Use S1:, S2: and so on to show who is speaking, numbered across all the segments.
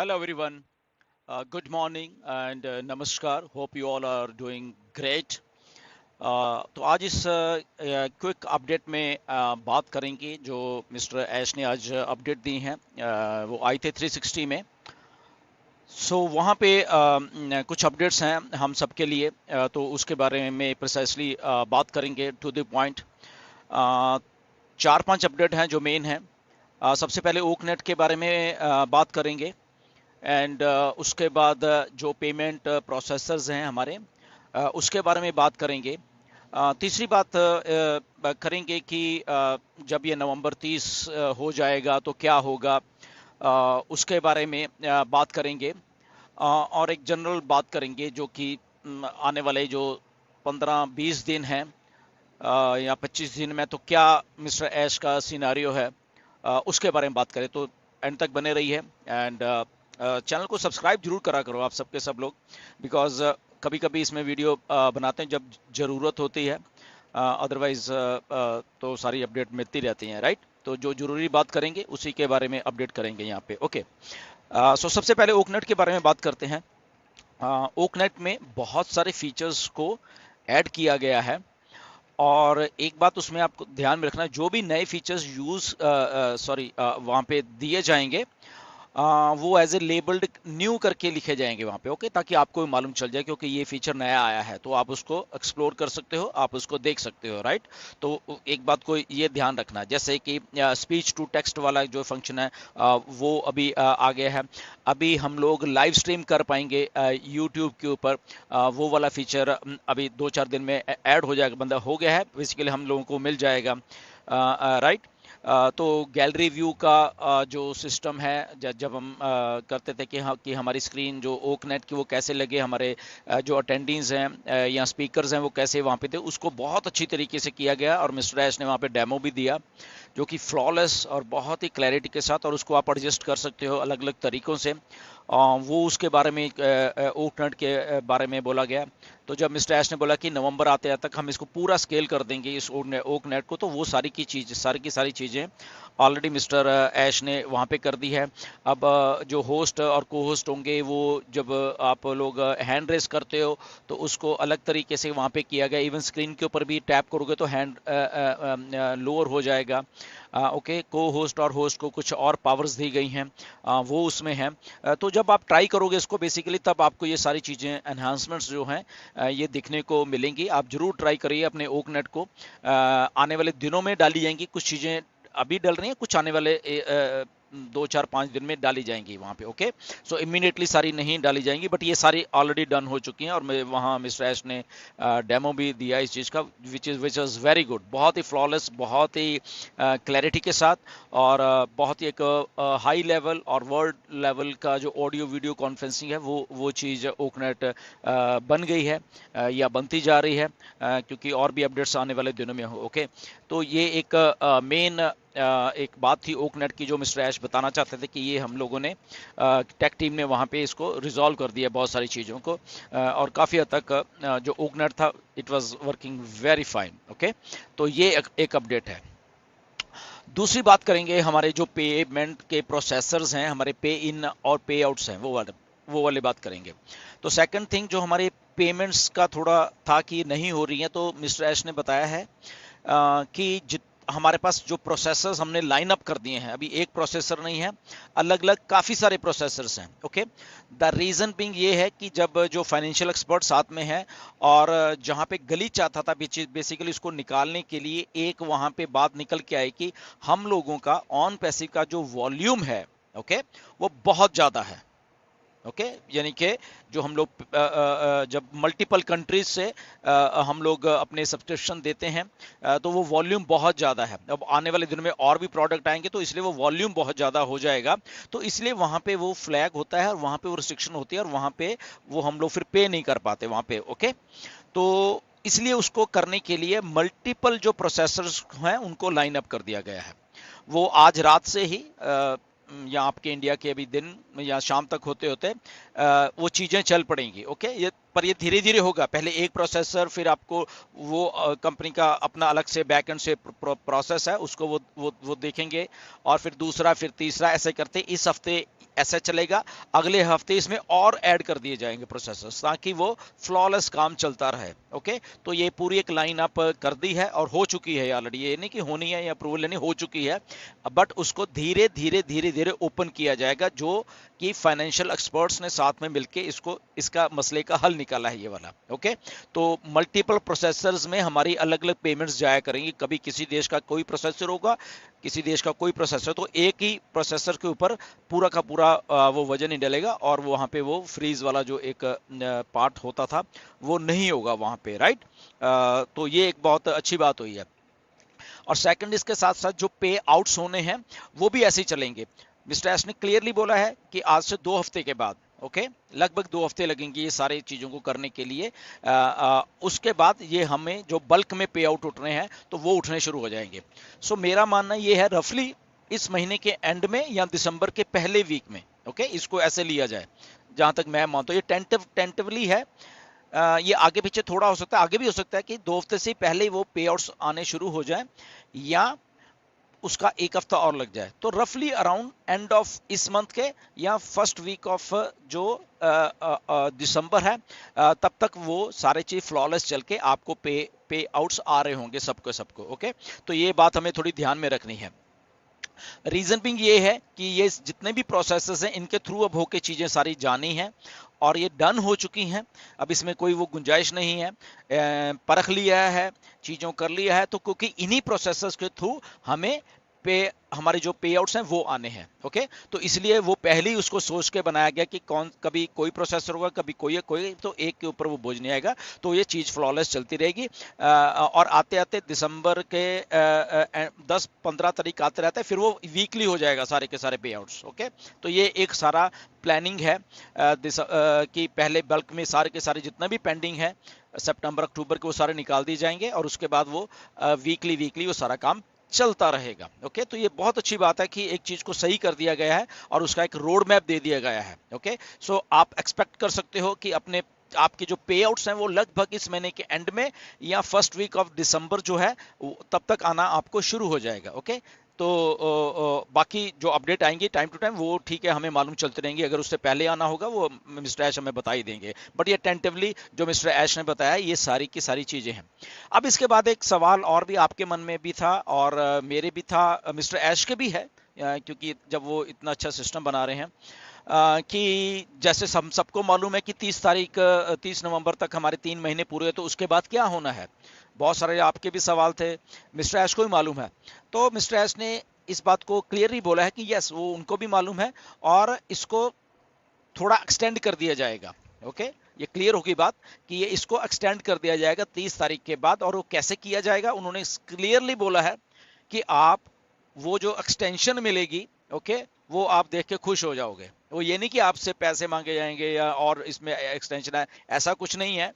S1: Hello everyone. Good morning and namaskar. Hope you all are doing great. तो आज इस quick update में बात करेंगे जो मिस्टर ऐश ने आज अपडेट दी हैं। वो आए थे 360 में। वहाँ पे कुछ अपडेट्स हैं हम सबके लिए। तो उसके बारे में प्रिसाइसली बात करेंगे टू द पॉइंट। चार पांच अपडेट हैं जो मेन हैं। सबसे पहले ओकनेट के बारे में बात करेंगे एंड उसके बाद जो पेमेंट प्रोसेसर्स हैं हमारे उसके बारे में बात करेंगे। तीसरी बात करेंगे कि जब ये नवंबर 30 हो जाएगा तो क्या होगा, उसके बारे में बात करेंगे। और एक जनरल बात करेंगे जो कि आने वाले जो 15-20 दिन हैं या 25 दिन में तो क्या मिस्टर ऐश का सिनारियो है, उसके बारे में बात करें। तो एंड तक बने रही है एंड चैनल को सब्सक्राइब जरूर करा करो आप सबके सब लोग, बिकॉज कभी कभी इसमें वीडियो बनाते हैं जब ज़रूरत होती है, अदरवाइज तो सारी अपडेट मिलती रहती हैं, राइट। तो जो जरूरी बात करेंगे उसी के बारे में अपडेट करेंगे यहाँ पे। ओके, सो सबसे पहले ओकनेट के बारे में बात करते हैं। ओकनेट में बहुत सारे फीचर्स को ऐड किया गया है और एक बात उसमें आपको ध्यान में रखना है, जो भी नए फीचर्स वहाँ पे दिए जाएंगे वो एज ए लेबल्ड न्यू करके लिखे जाएंगे वहाँ पे। ओके, ताकि आपको भी मालूम चल जाए क्योंकि ये फीचर नया आया है तो आप उसको एक्सप्लोर कर सकते हो, आप उसको देख सकते हो, राइट। तो एक बात को ये ध्यान रखना, जैसे कि स्पीच टू टेक्स्ट वाला जो फंक्शन है वो अभी आ गया है। अभी हम लोग लाइव स्ट्रीम कर पाएंगे यूट्यूब के ऊपर। वो वाला फीचर अभी 2-4 दिन में ऐड हो जाएगा, बंदा हो गया है बेसिकली, हम लोगों को मिल जाएगा, राइट। तो गैलरी व्यू का जो सिस्टम है, जब हम करते थे कि हमारी स्क्रीन जो ओकनेट की वो कैसे लगे, हमारे जो अटेंडेंस हैं या स्पीकर्स हैं वो कैसे वहाँ पे थे, उसको बहुत अच्छी तरीके से किया गया और मिस्टर ऐश ने वहाँ पे डेमो भी दिया जो कि फ्लॉलेस और बहुत ही क्लैरिटी के साथ, और उसको आप एडजस्ट कर सकते हो अलग अलग तरीक़ों से। वो उसके बारे में ओकनेट के बारे में बोला गया। तो जब मिस्टर ऐश ने बोला कि नवंबर आते तक हम इसको पूरा स्केल कर देंगे इस ओकनेट को, तो वो सारी की सारी चीज़ें ऑलरेडी मिस्टर ऐश ने वहाँ पे कर दी है। अब जो होस्ट और को होस्ट होंगे वो जब आप लोग हैंड रेस करते हो तो उसको अलग तरीके से वहाँ पे किया गया। इवन स्क्रीन के ऊपर भी टैप करोगे तो हैंड लोअर हो जाएगा। ओके, को होस्ट और होस्ट को कुछ और पावर्स दी गई हैं, वो उसमें है। तो जब आप ट्राई करोगे इसको बेसिकली, तब आपको ये सारी चीज़ें एनहांसमेंट्स जो हैं ये दिखने को मिलेंगी। आप जरूर ट्राई करिए अपने ओकनेट को। आने वाले दिनों में डाली जाएंगी कुछ चीज़ें, अभी डल रही हैं, कुछ आने वाले 2-4-5 दिन में डाली जाएंगी वहाँ पे। ओके, सो इमीडिएटली सारी नहीं डाली जाएंगी, बट ये सारी ऑलरेडी डन हो चुकी हैं और वहाँ मिस्टर ऐश ने डेमो भी दिया इस चीज़ का, विच इज़ वेरी गुड। बहुत ही फ्लॉलेस, बहुत ही क्लैरिटी के साथ और बहुत ही एक हाई लेवल और वर्ल्ड लेवल का जो ऑडियो वीडियो कॉन्फ्रेंसिंग है वो चीज़ ओकनेट बन गई है या बनती जा रही है, क्योंकि और भी अपडेट्स आने वाले दिनों में हो। ओके, तो ये एक मेन एक बात थी ओकनेट की जो मिस्टर ऐश बताना चाहते थे कि ये हम लोगों ने टेक टीम ने वहाँ पे इसको रिजॉल्व कर दिया बहुत सारी चीज़ों को, और काफ़ी हद तक जो ओकनेट था it was working very fine. Okay, तो ये एक अपडेट है। दूसरी बात करेंगे हमारे जो पेमेंट के प्रोसेसर्स हैं, हमारे पे इन और पे आउट्स हैं, वो वाले बात करेंगे। तो सेकंड थिंग जो हमारे पेमेंट्स का थोड़ा था कि नहीं हो रही है, तो मिस्टर ऐश ने बताया है कि हमारे पास जो प्रोसेसर्स हमने लाइन अप कर दिए हैं, अभी एक प्रोसेसर नहीं है, अलग अलग काफ़ी सारे प्रोसेसर्स हैं। ओके, द रीज़न बिंग ये है कि जब जो फाइनेंशियल एक्सपर्ट साथ में है और जहाँ पे गलीच चाहता था बेसिकली उसको निकालने के लिए, एक वहाँ पे बात निकल के आई कि हम लोगों का ऑन पैसिव का जो वॉल्यूम है, ओके, वो बहुत ज़्यादा है। ओके, यानी कि जो हम लोग जब मल्टीपल कंट्रीज से हम लोग अपने सब्सक्रिप्शन देते हैं तो वो वॉल्यूम बहुत ज़्यादा है। अब आने वाले दिनों में और भी प्रोडक्ट आएंगे तो इसलिए वो वॉल्यूम बहुत ज़्यादा हो जाएगा, तो इसलिए वहाँ पे वो फ्लैग होता है और वहाँ पे वो रिस्ट्रिक्शन होती है और वहाँ पे वो हम लोग फिर पे नहीं कर पाते वहाँ पे। ओके, तो इसलिए उसको करने के लिए मल्टीपल जो प्रोसेसर्स हैं उनको लाइन अप कर दिया गया है। वो आज रात से ही या आपके इंडिया के अभी दिन या शाम तक होते होते वो चीज़ें चल पड़ेंगी। ओके, ये धीरे धीरे होगा। पहले एक प्रोसेसर, फिर आपको वो कंपनी का अपना अलग से बैक एंड से प्रोसेस है उसको वो देखेंगे, और फिर दूसरा, फिर तीसरा, ऐसे करते इस हफ्ते ऐसा चलेगा, अगले हफ्ते इसमें और ऐड कर दिए जाएंगे प्रोसेसर्स ताकि वो फ्लॉलेस काम चलता रहे। ओके, तो ये पूरी एक लाइन अप कर दी है और हो चुकी है ऑलरेडी, ये नहीं कि होनी है या अप्रूवल लेनी, हो चुकी है, बट उसको धीरे धीरे धीरे धीरे ओपन किया जाएगा, जो कि फाइनेंशियल एक्सपर्ट्स ने साथ में मिलके इसको इसका मसले का हल निकाला है ये वाला। ओके, तो मल्टीपल प्रोसेसर्स में हमारी अलग अलग पेमेंट्स जाया करेंगी, कभी किसी देश का कोई प्रोसेसर होगा, किसी देश का कोई प्रोसेसर, तो एक ही प्रोसेसर के ऊपर पूरा का पूरा वो वजन नहीं डलेगा और वहाँ पे वो फ्रीज वाला जो एक पार्ट होता था वो नहीं होगा वहाँ पे, राइट। तो ये एक बहुत अच्छी बात हुई है। और सेकंड, इसके साथ साथ जो पे आउट्स होने हैं वो भी ऐसे ही चलेंगे। मिस्टर एस ने क्लियरली बोला है कि आज से 2 हफ्ते के बाद, ओके, लगभग 2 हफ्ते लगेंगे ये सारी चीज़ों को करने के लिए। उसके बाद ये हमें जो बल्क में पे आउट उठने हैं तो वो उठने शुरू हो जाएंगे। सो मेरा मानना ये है रफली इस महीने के एंड में या दिसंबर के पहले वीक में, ओके, इसको ऐसे लिया जाए जहां तक मैं मानता हूँ। ये टेंटिवली है, ये आगे पीछे थोड़ा हो सकता है, आगे भी हो सकता है कि 2 हफ्ते से पहले वो पे आउट्स आने शुरू हो जाए या उसका 1 हफ्ता और लग जाए। तो रफली अराउंड एंड ऑफ इस मंथ के या फर्स्ट वीक ऑफ जो दिसंबर है, तब तक वो सारे चीज फ्लॉलेस चल के आपको पे आउट्स आ रहे होंगे सबको सबको। ओके, तो ये बात हमें थोड़ी ध्यान में रखनी है। रीजन बिंग ये है कि ये जितने भी प्रोसेसेस हैं इनके थ्रू अब होके चीजें सारी जानी हैं और ये डन हो चुकी हैं, अब इसमें कोई वो गुंजाइश नहीं है। परख लिया है, चीज़ों कर लिया है, तो क्योंकि इन्हीं प्रोसेसर्स के थ्रू हमें हमारे जो पे आउट्स हैं वो आने हैं। ओके, तो इसलिए वो पहले ही उसको सोच के बनाया गया कि कौन, कभी कोई प्रोसेसर होगा, कभी कोई, तो एक के ऊपर वो बोझ नहीं आएगा, तो ये चीज़ फ्लॉलेस चलती रहेगी। और आते आते दिसंबर के 10-15 तारीख आते रहता है, फिर वो वीकली हो जाएगा सारे के सारे पे आउट्स। ओके, तो ये एक सारा प्लानिंग है कि पहले बल्क में सारे के सारे जितना भी पेंडिंग है सितंबर अक्टूबर के वो सारे निकाल दिए जाएंगे और उसके बाद वो वीकली वो सारा काम चलता रहेगा। ओके, तो ये बहुत अच्छी बात है कि एक चीज को सही कर दिया गया है और उसका एक रोड मैप दे दिया गया है। ओके, सो आप एक्सपेक्ट कर सकते हो कि आपके जो पे आउट्स हैं वो लगभग इस महीने के एंड में या फर्स्ट वीक ऑफ दिसंबर जो है तब तक आना आपको शुरू हो जाएगा। ओके, तो बाकी जो अपडेट आएंगे टाइम टू टाइम वो ठीक है, हमें मालूम चलते रहेंगे, अगर उससे पहले आना होगा वो मिस्टर ऐश हमें बता ही देंगे, बट ये टेंटिवली जो मिस्टर ऐश ने बताया ये सारी की सारी चीज़ें हैं। अब इसके बाद एक सवाल और भी आपके मन में भी था और मेरे भी था, मिस्टर ऐश के भी है, क्योंकि जब वो इतना अच्छा सिस्टम बना रहे हैं कि जैसे हम सबको मालूम है कि 30 नवंबर तक हमारे 3 महीने पूरे हुए, तो उसके बाद क्या होना है। बहुत सारे आपके भी सवाल थे, मिस्टर ऐश को भी मालूम है, तो मिस्टर ऐश ने इस बात को क्लियरली बोला है कि यस, वो उनको भी मालूम है और इसको थोड़ा एक्सटेंड कर दिया जाएगा। ओके, ये क्लियर होगी बात कि ये इसको एक्सटेंड कर दिया जाएगा 30 तारीख के बाद, और वो कैसे किया जाएगा उन्होंने क्लियरली बोला है कि आप वो जो एक्सटेंशन मिलेगी, ओके, वो आप देख के खुश हो जाओगे। वो ये नहीं कि आपसे पैसे मांगे जाएंगे या और इसमें एक्सटेंशन है, ऐसा कुछ नहीं है।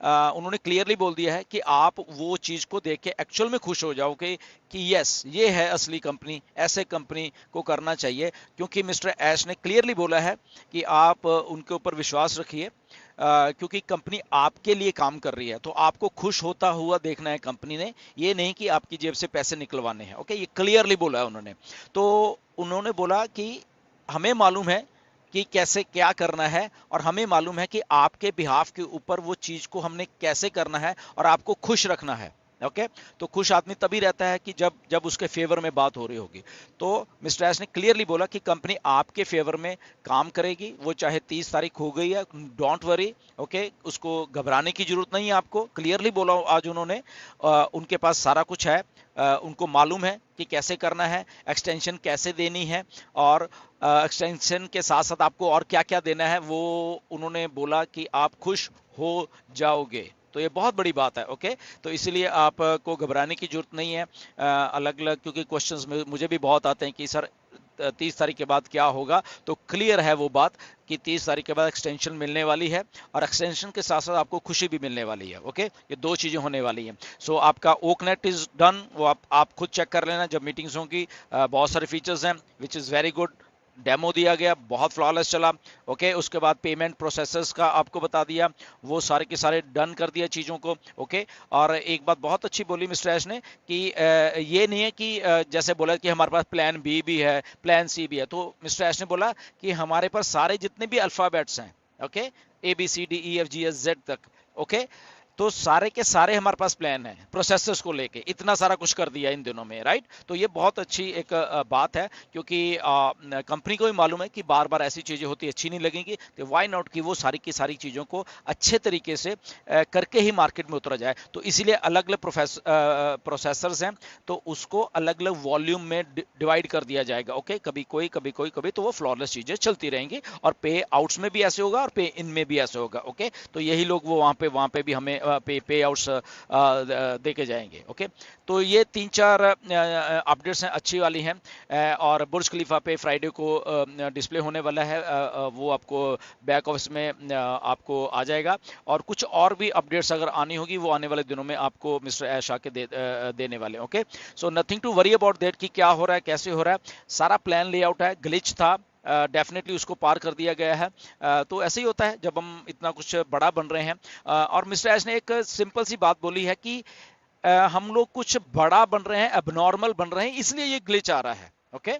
S1: उन्होंने क्लियरली बोल दिया है कि आप वो चीज को देख के एक्चुअल में खुश हो जाओगे कि यस, ये है असली कंपनी, ऐसे कंपनी को करना चाहिए, क्योंकि मिस्टर ऐश ने क्लियरली बोला है कि आप उनके ऊपर विश्वास रखिए, क्योंकि कंपनी आपके लिए काम कर रही है, तो आपको खुश होता हुआ देखना है कंपनी ने, ये नहीं कि आपकी जेब से पैसे निकलवाने हैं। ओके, ये क्लियरली बोला है उन्होंने। तो उन्होंने बोला कि हमें मालूम है कि कैसे क्या करना है और हमें मालूम है कि आपके बिहाफ के ऊपर वो चीज को हमने कैसे करना है और आपको खुश रखना है। ओके, तो खुश आदमी तभी रहता है कि जब जब उसके फेवर में बात हो रही होगी। तो मिस्टर एस ने क्लियरली बोला कि कंपनी आपके फेवर में काम करेगी, वो चाहे 30 तारीख हो गई है, डोंट वरी। ओके, उसको घबराने की जरूरत नहीं है, आपको क्लियरली बोला आज उन्होंने। उनके पास सारा कुछ है, उनको मालूम है कि कैसे करना है, एक्सटेंशन कैसे देनी है और एक्सटेंशन के साथ साथ आपको और क्या क्या देना है, वो उन्होंने बोला कि आप खुश हो जाओगे। तो ये बहुत बड़ी बात है। ओके, तो इसलिए आपको घबराने की जरूरत नहीं है। अलग अलग क्योंकि क्वेश्चंस मुझे भी बहुत आते हैं कि सर 30 तारीख के बाद क्या होगा, तो क्लियर है वो बात कि 30 तारीख के बाद एक्सटेंशन मिलने वाली है और एक्सटेंशन के साथ साथ आपको खुशी भी मिलने वाली है। ओके, ये दो चीजें होने वाली हैं। सो आपका ओकनेट इज डन, वो आप खुद चेक कर लेना जब मीटिंग्स होंगी। बहुत सारे फीचर्स हैं which is very good, demo दिया गया, बहुत फ्लॉलेस चला। ओके, उसके बाद पेमेंट प्रोसेसर्स का आपको बता दिया, वो सारे के सारे डन कर दिया चीज़ों को। ओके, और एक बात बहुत अच्छी बोली मिस्टर एश ने कि ये नहीं है कि जैसे बोला कि हमारे पास प्लान बी भी है, प्लान सी भी है। तो मिस्टर एश ने बोला कि हमारे पास सारे जितने भी अल्फ़ाबेट्स हैं, okay, A B C D E F G S Z तक, ओके, तो सारे के सारे हमारे पास प्लान है प्रोसेसर्स को लेके, इतना सारा कुछ कर दिया इन दिनों में, राइट। तो ये बहुत अच्छी एक बात है, क्योंकि कंपनी को भी मालूम है कि बार बार ऐसी चीजें होती अच्छी नहीं लगेंगी, तो वाई नॉट कि वो सारी की सारी चीजों को अच्छे तरीके से करके ही मार्केट में उतरा जाए। तो इसीलिए अलग अलग प्रोसेसर्स हैं, तो उसको अलग अलग वॉल्यूम में डिवाइड कर दिया जाएगा। ओके, कभी कोई कभी कोई कभी, तो वो फ्लॉलेस चीजें चलती रहेंगी, और पे आउट्स में भी ऐसे होगा और पे इन में भी ऐसे होगा। ओके, तो यही लोग वो वहाँ पे भी हमें पे आउट्स दे के जाएंगे। ओके, तो ये 3-4 अपडेट्स हैं, अच्छी वाली हैं। और बुर्ज खलीफा पे फ्राइडे को डिस्प्ले होने वाला है, वो आपको बैक ऑफिस में आपको आ जाएगा। और कुछ और भी अपडेट्स अगर आनी होगी, वो आने वाले दिनों में आपको मिस्टर ऐश आके देने वाले। Okay, so nothing to worry about that कि क्या हो रहा है, कैसे हो रहा है। सारा प्लान लेआउट है, ग्लिच था, डेफिनेटली उसको पार कर दिया गया है। तो ऐसे ही होता है जब हम इतना कुछ बड़ा बन रहे हैं। और मिस्टर एस ने एक सिंपल सी बात बोली है कि हम लोग कुछ बड़ा बन रहे हैं, एबनॉर्मल बन रहे हैं, इसलिए ये ग्लिच आ रहा है। ओके,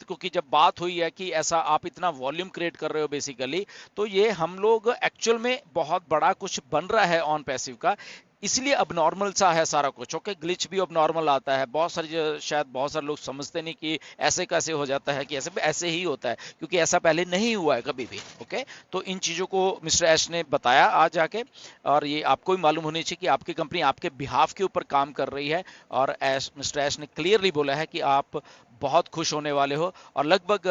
S1: क्योंकि जब बात हुई है कि ऐसा आप इतना वॉल्यूम क्रिएट कर रहे हो बेसिकली, तो ये हम लोग एक्चुअल में बहुत बड़ा कुछ बन रहा है ऑन पैसिव का, इसलिए अब नॉर्मल सा है सारा कुछ। ओके, ग्लिच भी अब नॉर्मल आता है। बहुत सारी शायद बहुत सारे लोग समझते नहीं कि ऐसे कैसे हो जाता है, कि ऐसे ऐसे ही होता है, क्योंकि ऐसा पहले नहीं हुआ है कभी भी। ओके, तो इन चीज़ों को मिस्टर एश ने बताया आज जाके, और ये आपको भी मालूम होनी चाहिए कि आपकी कंपनी आपके बिहाफ के ऊपर काम कर रही है। और मिस्टर एश ने क्लियरली बोला है कि आप बहुत खुश होने वाले हो। और लगभग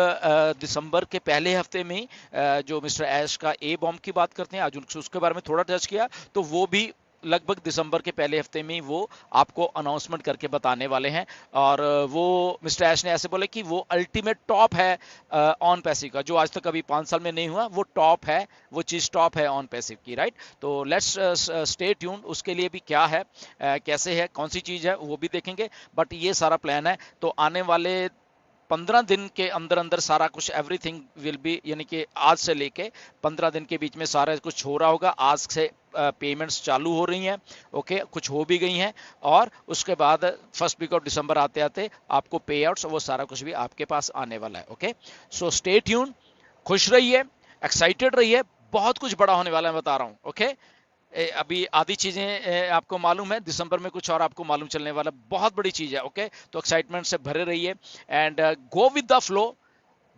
S1: दिसंबर के पहले हफ्ते में ही जो मिस्टर ऐश का ए बॉम्ब की बात करते हैं, आज उसके बारे में थोड़ा टच किया, तो वो भी लगभग दिसंबर के पहले हफ्ते में वो आपको अनाउंसमेंट करके बताने वाले हैं। और वो मिस्टर ऐश ने ऐसे बोले कि वो अल्टीमेट टॉप है ऑन पैसिव का, जो आज तक कभी 5 साल में नहीं हुआ, वो टॉप है, वो चीज़ टॉप है ऑन पैसिव की, राइट। तो लेट्स स्टे ट्यून, उसके लिए भी क्या है, कैसे है, कौन सी चीज़ है, वो भी देखेंगे। बट ये सारा प्लान है, तो आने वाले 15 दिन के अंदर अंदर सारा कुछ एवरीथिंग विल बी, यानी कि आज से लेके 15 दिन के बीच में सारा कुछ हो रहा होगा। आज से पेमेंट्स चालू हो रही हैं। ओके, कुछ हो भी गई हैं, और उसके बाद फर्स्ट वीक ऑफ दिसंबर आते आते आपको पे आउट्स, वो सारा कुछ भी आपके पास आने वाला है। ओके, सो स्टे ट्यून, खुश रहिए, एक्साइटेड रहिए, बहुत कुछ बड़ा होने वाला है, बता रहा हूँ। ओके, अभी आधी चीजें आपको मालूम है, दिसंबर में कुछ और आपको मालूम चलने वाला, बहुत बड़ी चीज है। ओके, तो एक्साइटमेंट से भरे रहिए, and go with the flow.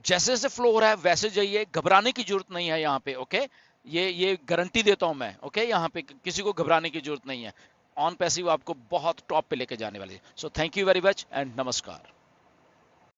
S1: जैसे जैसे फ्लो हो रहा है वैसे जाइए, घबराने की जरूरत नहीं है यहाँ पे। ओके, ये गारंटी देता हूं मैं। ओके, यहाँ पे किसी को घबराने की जरूरत नहीं है। ऑन पैसिव आपको बहुत टॉप पे लेके जाने वाली है। So thank you very much and नमस्कार।